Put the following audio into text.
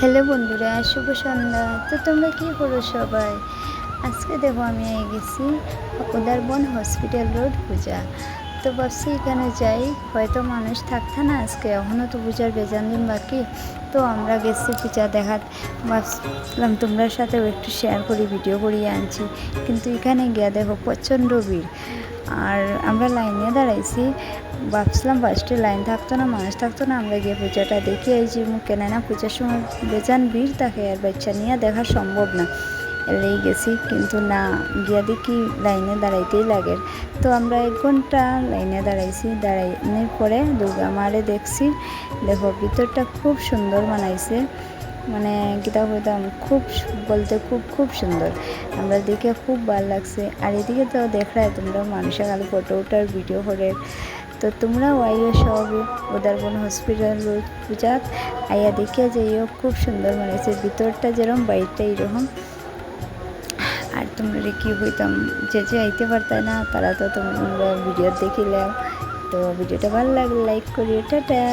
Hello বন্ধুরা, শুভ সন্ধ্যা। তো তোমরা কী করো সবাই? আজকে দেখো আমি গেছি উদারবন হসপিটাল রোড পূজা। তো ভাবছি এখানে যাই, হয়তো মানুষ থাকতে না আজকে, এখনও তো পূজার বেজান দিন বাকি। তো আমরা গেছি পূজা দেখাত, ভাবছিলাম তোমরা সাথেও একটু শেয়ার করি, ভিডিও করিয়ে আনছি। কিন্তু এখানে গিয়া দেখো প্রচণ্ড ভিড়, আর আমরা লাইনে দাঁড়াইছি। ভাবছিলাম ফার্স্টে লাইন থাকতো না, মানুষ থাকতো না, আমরা গিয়ে পূজাটা দেখে আইছি। কেন না পূজার সময় বেজান ভিড় থাকে, আর বাচ্চা নিয়ে দেখা সম্ভব না, এলেই গেছি। কিন্তু না, গিয়া দেখি লাইনে দাঁড়াইতেই লাগে। তো আমরা 1 ঘন্টা লাইনে দাঁড়াইছি। দাঁড়ানোর পরে দুর্গা মারে দেখছি। দেখো ভিতরটা খুব সুন্দর বানাইছে, মানে গীতা কইতাম খুব বলতে খুব সুন্দর। আমরা দেখে খুব ভালো লাগছে। আর এদিকে তো দেখলাই তোমরা মানুষের খালি ফটো ওঠার ভিডিও করে। তো তোমরাও আইও সবে উদারবন হসপিটাল রোড পূজাত আইয়া দেখে যাইও, খুব সুন্দর বানাইছে। ভিতরটা যেরকম বাইরটা এরকম। আর তোমরা কি হইতাম যে আইতে পারতাম না, তারা তো তোমরা ভিডিও দেখিলাম। তো ভিডিওটা ভালো লাগলে লাইক করিও, টাটা।